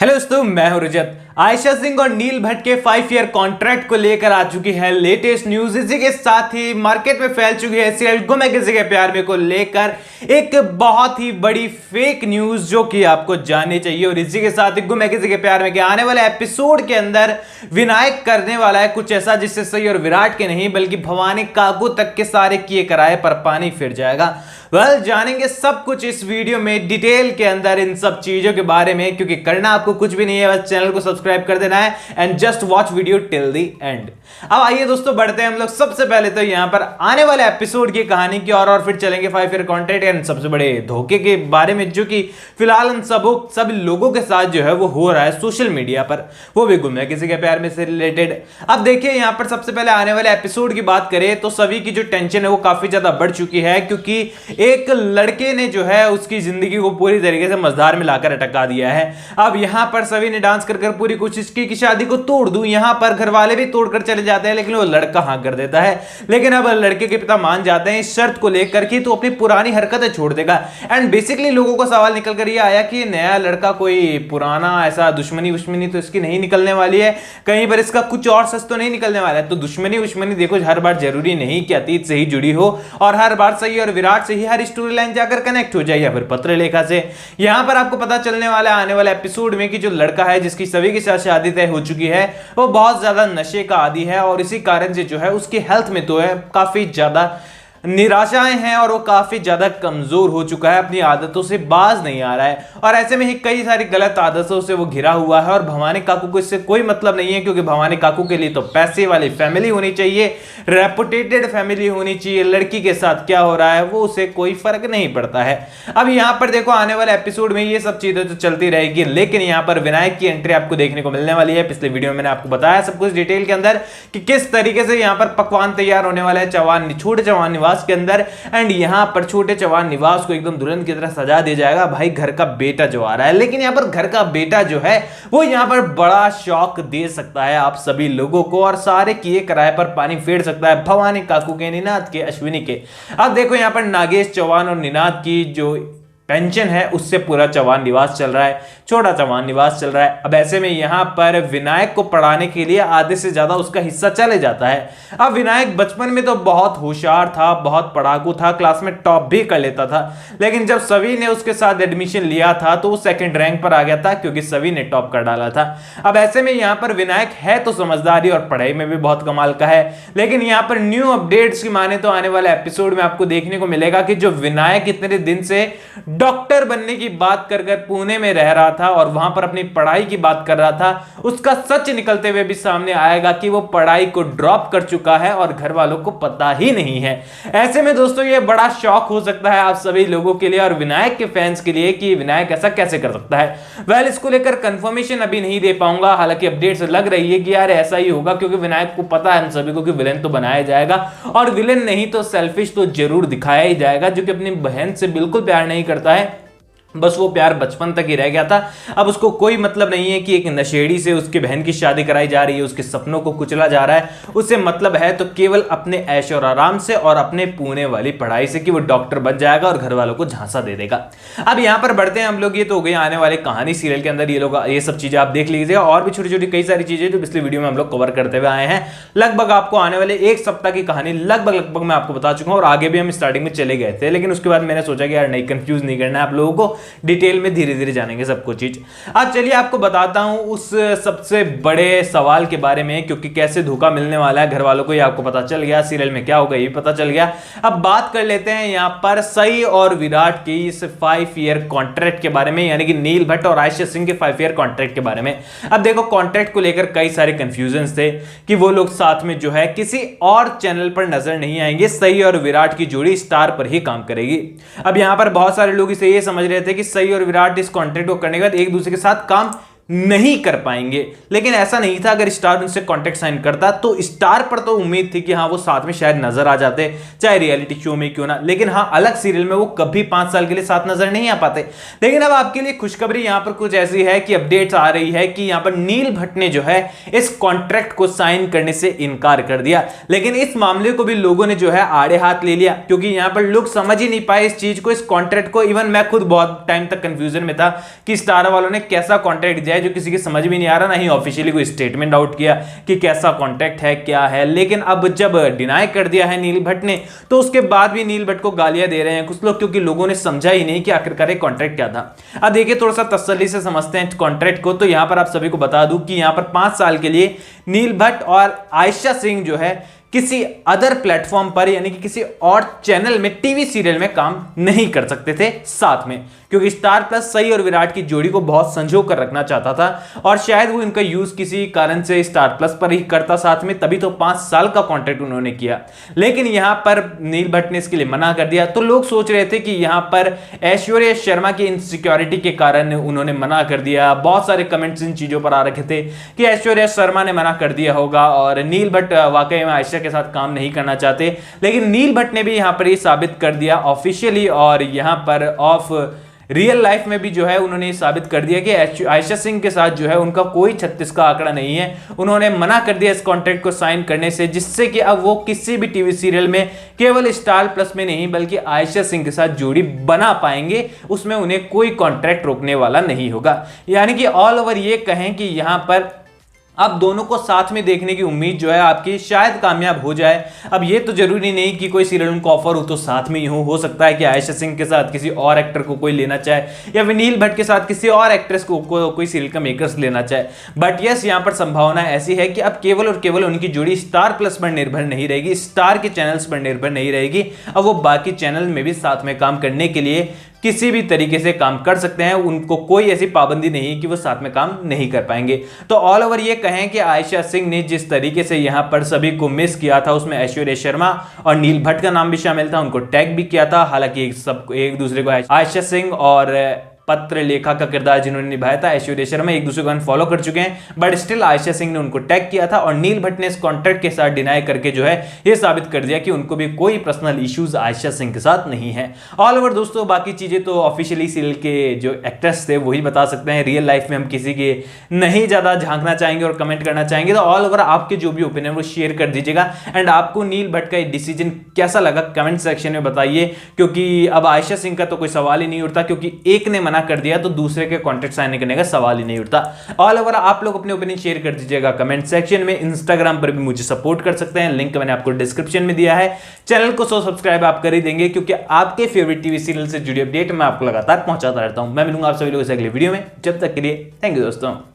Hello दोस्तों, मैं हूं रजत। आयशा सिंह और नील भट्ट के 5 ईयर कॉन्ट्रैक्ट को लेकर आ चुकी है लेटेस्ट न्यूज। इसी के साथ ही मार्केट में फैल चुकी है सीरियल गुम है किसी के प्यार में को लेकर एक बहुत ही बड़ी फेक न्यूज जो कि आपको जाननी चाहिए। और इसी के साथ ही गुम है किसी के प्यार में के आने वाले एपिसोड के अंदर विनायक करने वाला है कुछ ऐसा जिससे सही और विराट के नहीं बल्कि भवानी काकू तक के सारे किए कराए पर पानी फिर जाएगा। जानेंगे सब कुछ इस वीडियो में डिटेल के अंदर इन सब चीजों के बारे में, क्योंकि करना आपको कुछ भी नहीं है, बस चैनल को सब्सक्राइब कर देना है and just watch video till the end. अब आइए दोस्तों बढ़ते हैं हम लोग। सबसे पहले तो यहां पर आने वाले एपिसोड की कहानी की और फिर चलेंगे 5 ईयर कॉन्ट्रैक्ट एंड सबसे बड़े धोखे के बारे में जो कि फिलहाल उन सब लोगों के साथ जो है वो हो रहा है सोशल मीडिया पर, वो भी गुम है किसी के प्यार में से रिलेटेड। अब देखिए यहां पर सबसे पहले आने वाले एपिसोड की बात करें तो सभी की जो टेंशन है वो काफी ज्यादा बढ़ चुकी है, क्योंकि एक लड़के ने जो है उसकी जिंदगी को पूरी तरीके से मझधार में लाकर अटका दिया है। अब यहां पर सभी ने डांस कर पूरी कोशिश की कि शादी को तोड़ दूं, यहां पर घर वाले भी तोड़कर चले जाते हैं, लेकिन वो लड़का हाँ कर देता है। लेकिन अब लड़के के पिता मान जाते हैं इस शर्त को लेकर कि तो अपनी पुरानी हरकतें छोड़ देगा। एंड बेसिकली लोगों को सवाल निकल कर ये आया कि नया लड़का कोई पुराना ऐसा दुश्मनी तो इसकी नहीं निकलने वाली है, कहीं पर इसका कुछ और सच तो नहीं निकलने वाला है। तो दुश्मनी देखो हर बार जरूरी नहीं कि अतीत से ही जुड़ी हो और हर बार सही और विराट से ही हर स्टोरी लाइन जाकर कनेक्ट हो जाए या फिर पत्र लेखा से। यहां पर आपको पता चलने वाला है आने वाले एपिसोड में कि जो लड़का है जिसकी सभी के साथ शादी तय हो चुकी है वो बहुत ज्यादा नशे का आदी है और इसी कारण से जो है उसकी हेल्थ में तो है काफी ज्यादा निराशाएं हैं और वो काफी ज्यादा कमजोर हो चुका है, अपनी आदतों से बाज नहीं आ रहा है और ऐसे में ही कई सारी गलत आदतों से वो घिरा हुआ है। और भवानी काकू को इससे कोई मतलब नहीं है, क्योंकि भवानी काकू के लिए तो पैसे वाली फैमिली होनी चाहिए, रेपुटेटेड फैमिली होनी चाहिए। लड़की के साथ क्या हो रहा है वो उसे कोई फर्क नहीं पड़ता है। अब यहां पर देखो आने वाले एपिसोड में ये सब चीजें तो चलती रहेगी, लेकिन यहां पर विनायक की एंट्री आपको देखने को मिलने वाली है। पिछले वीडियो में मैंने आपको बताया सब कुछ डिटेल के अंदर कि किस तरीके से यहां पर पकवान तैयार होने वाला है छोटे चौहान निवास के अंदर। एंड यहां पर छोटे चौहान निवास को एकदम दुल्हन की तरह सजा दिया जाएगा। भाई घर का बेटा जो आ रहा है, लेकिन यहां पर घर का बेटा जो है वो यहां पर बड़ा शॉक दे सकता है आप सभी लोगों को और सारे किए कराए पर पानी फेर सकता है भवानी काकू के, निनाद के, अश्विनी के। अब देखो यहां पर नागेश चौहान और निनाद की जो पेंशन है उससे पूरा चौहान निवास चल रहा है, छोटा चौहान निवास चल रहा है। अब ऐसे में यहां पर विनायक को पढ़ाने के लिए आधे से ज्यादा उसका हिस्सा चले जाता है। अब विनायक बचपन में तो बहुत होशियार था, बहुत पढ़ाकू था, क्लास में टॉप भी कर लेता था, लेकिन जब सभी ने उसके साथ एडमिशन लिया था तो वो सेकंड रैंक पर आ गया था, क्योंकि सभी ने टॉप कर डाला था। अब ऐसे में यहां पर विनायक है तो समझदारी और पढ़ाई में भी बहुत कमाल का है, लेकिन यहां पर न्यू अपडेट्स की माने तो आने वाले एपिसोड में आपको देखने को मिलेगा कि जो विनायक इतने दिन से डॉक्टर बनने की बात कर पुणे में रह रहा था और वहां पर अपनी पढ़ाई की बात कर रहा था, उसका सच निकलते हुए भी सामने आएगा कि वो पढ़ाई को ड्रॉप कर चुका है और घर वालों को पता ही नहीं है। ऐसे में दोस्तों ये बड़ा शॉक हो सकता है आप सभी लोगों के लिए और विनायक के फैंस के लिए कि विनायक ऐसा कैसे कर सकता है। वेल इसको लेकर कंफर्मेशन अभी नहीं दे पाऊंगा, हालांकि अपडेट से लग रही है कि यार ऐसा ही होगा, क्योंकि विनायक को पता है हम सभी को कि विलेन तो बनाया जाएगा और विलेन नहीं तो सेल्फिश तो जरूर दिखाया ही जाएगा, जो कि अपनी बहन से बिल्कुल प्यार नहीं करता है, बस वो प्यार बचपन तक ही रह गया था। अब उसको कोई मतलब नहीं है कि एक नशेड़ी से उसकी बहन की शादी कराई जा रही है, उसके सपनों को कुचला जा रहा है। उससे मतलब है तो केवल अपने ऐश और आराम से और अपने पुणे वाली पढ़ाई से कि वो डॉक्टर बन जाएगा और घर वालों को झांसा दे देगा। अब यहां पर बढ़ते हैं हम लोग, ये तो हो गई आने वाले कहानी सीरियल के अंदर ये सब चीजें आप देख लीजिए और भी छोटी छोटी कई सारी चीजें जो पिछले वीडियो में हम लोग कवर करते हुए आए हैं। लगभग आपको आने वाले एक सप्ताह की कहानी लगभग मैं आपको बता चुका हूं और आगे भी हम स्टार्टिंग में चले गए थे, लेकिन उसके बाद मैंने सोचा कि यार नहीं कंफ्यूज नहीं करना है आप लोगों को, डिटेल में धीरे धीरे जानेंगे सब कुछ चीज। अब चलिए आपको बताता हूं उस सबसे बड़े सवाल के बारे में, क्योंकि कैसे धोखा मिलने वाला है घर वालों को ये आपको पता चल गया, सीरियल में क्या होगा ये पता चल गया। अब बात कर लेते हैं यहां पर सई और विराट की इस 5 ईयर कॉन्ट्रैक्ट के बारे में, यानी कि नील भट्ट और आयशा सिंह के 5 ईयर कॉन्ट्रैक्ट के बारे में। अब देखो कॉन्ट्रैक्ट को लेकर कई सारे कंफ्यूजन थे कि वो लोग साथ में जो है किसी और चैनल पर नजर नहीं आएंगे, सई और विराट की जोड़ी स्टार पर ही काम करेगी। अब यहां पर बहुत सारे लोग इसे ये समझ रहे थे कि सई और विराट इस कॉन्ट्रैक्ट को करने के बाद एक दूसरे के साथ काम नहीं कर पाएंगे, लेकिन ऐसा नहीं था। अगर स्टार उनसे कॉन्ट्रैक्ट साइन करता तो स्टार पर तो उम्मीद थी कि हाँ वो साथ में शायद नजर आ जाते, चाहे रियलिटी शो में क्यों ना, लेकिन हाँ अलग सीरियल में वो कभी 5 साल के लिए साथ नजर नहीं आ पाते। लेकिन अब आपके लिए खुशखबरी यहां पर कुछ ऐसी है कि अपडेट्स आ रही है कि यहां पर नील भट्ट ने जो है इस कॉन्ट्रैक्ट को साइन करने से इनकार कर दिया, लेकिन इस मामले को भी लोगों ने जो है आड़े हाथ ले लिया, क्योंकि यहां पर लोग समझ ही नहीं पाए इस चीज को, इस कॉन्ट्रैक्ट को। इवन मैं खुद बहुत टाइम तक कंफ्यूजन में था कि स्टार वालों ने कैसा कॉन्ट्रैक्ट है जो किसी के समझ भी नहीं आ रहा, ना ही ऑफिशियली कोई स्टेटमेंट आउट किया कि कैसा कॉन्ट्रैक्ट है क्या है। लेकिन अब जब डिनाई कर दिया है नील भट्ट ने, तो उसके बाद भी नील भट्ट को गालियां दे रहे हैं कुछ लोग, क्योंकि लोगों ने समझा ही नहीं कि आखिरकार ये कॉन्ट्रैक्ट क्या था। अब देखिए थोड़ा सा तसल्ली से समझते हैं कॉन्ट्रैक्ट को। तो यहां पर आप सभी को बता दूं कि यहां पर 5 साल के लिए नील भट्ट और आयशा सिंह जो है किसी अदर प्लेटफॉर्म पर यानी कि किसी और चैनल में टीवी सीरियल में काम नहीं कर सकते थे साथ में, क्योंकि स्टार प्लस सई और विराट की जोड़ी को बहुत संजो कर रखना चाहता था और शायद वो इनका यूज किसी कारण से स्टार प्लस पर ही करता साथ में, तभी तो 5 साल का कॉन्ट्रैक्ट उन्होंने किया। लेकिन यहां पर नील भट्ट ने इसके लिए मना कर दिया। तो लोग सोच रहे थे कि यहां पर ऐश्वर्या शर्मा की इनसिक्योरिटी के कारण उन्होंने मना कर दिया। बहुत सारे कमेंट्स इन चीजों पर आ रखे थे कि ऐश्वर्या शर्मा ने मना कर दिया होगा और नील भट्ट वाकई में आयशा के साथ काम नहीं करना चाहते। लेकिन नील भट्ट ने भी यहां पर ये साबित कर दिया ऑफिशियली और यहां पर ऑफ रियल लाइफ में भी जो है उन्होंने साबित कर दिया कि आयशा सिंह के साथ जो है उनका कोई 36 का आंकड़ा नहीं है। उन्होंने मना कर दिया इस कॉन्ट्रैक्ट को साइन करने से, जिससे कि अब वो किसी भी टीवी सीरियल में केवल स्टार प्लस में नहीं बल्कि आयशा सिंह के साथ जोड़ी बना पाएंगे, उसमें उन्हें कोई कॉन्ट्रैक्ट रोकने वाला नहीं होगा। यानी कि ऑल ओवर ये कहें कि यहां पर अब दोनों को साथ में देखने की उम्मीद जो है आपकी शायद कामयाब हो जाए। अब ये तो जरूरी नहीं कि कोई सीरियल उनको ऑफर हो तो साथ में ही हो सकता है कि आयशा सिंह के साथ किसी और एक्टर को कोई लेना चाहे या फिर नील भट्ट के साथ किसी और एक्ट्रेस को कोई सीरियल का मेकर्स लेना चाहे। बट यस, यहां पर संभावना ऐसी है कि अब केवल और केवल उनकी जोड़ी स्टार प्लस पर निर्भर नहीं रहेगी, स्टार के चैनल्स पर निर्भर नहीं रहेगी। अब वो बाकी चैनल में भी साथ में काम करने के लिए किसी भी तरीके से काम कर सकते हैं, उनको कोई ऐसी पाबंदी नहीं कि वो साथ में काम नहीं कर पाएंगे। तो ऑल ओवर ये कहें कि आयशा सिंह ने जिस तरीके से यहां पर सभी को मिस किया था, उसमें ऐश्वर्या शर्मा और नील भट्ट का नाम भी शामिल था, उनको टैग भी किया था। हालांकि सब एक दूसरे को आयशा सिंह और पत्र लेखा का किरदार जिन्होंने निभाया था ऐश्वर्या शर्मा एक दूसरे को अनफॉलो कर चुके हैं, बट स्टिल आयशा सिंह ने उनको टैग किया था और नील भट्ट ने इस कॉन्ट्रैक्ट के साथ डिनाई करके जो है ये साबित कर दिया कि उनको भी कोई पर्सनल इश्यूज आयशा सिंह के साथ नहीं है। ऑल ओवर दोस्तों बाकी चीजें तो ऑफिशियली सीरियल के जो एक्टर्स थे वही बता सकते हैं, रियल लाइफ में हम किसी के नहीं ज्यादा झांकना चाहेंगे और कमेंट करना चाहेंगे। तो ऑल ओवर आपके जो भी ओपिनियन वो शेयर कर दीजिएगा एंड आपको नील भट्ट का डिसीजन कैसा लगा कमेंट सेक्शन में बताइए, क्योंकि अब आयशा सिंह का तो कोई सवाल ही नहीं उठता, क्योंकि एक ने मना कर दिया तो दूसरे के कॉन्ट्रैक्ट साइन करने का सवाल ही नहीं उठता। ऑल ओवर आप लोग अपने ओपिनियन शेयर कर दीजिएगा कमेंट सेक्शन में। इंस्टाग्राम पर भी मुझे सपोर्ट कर सकते हैं, लिंक मैंने आपको डिस्क्रिप्शन में दिया है। चैनल को 100 सब्सक्राइब आप कर ही देंगे, क्योंकि आपके फेवरेट टीवी सीरियल से जुड़ी अपडेट मैं आपको लगातार पहुंचाता रहता हूं। मैं मिलूंगा आप सभी लोगों से अगले वीडियो में, जब तक के लिए थैंक यू दोस्तों।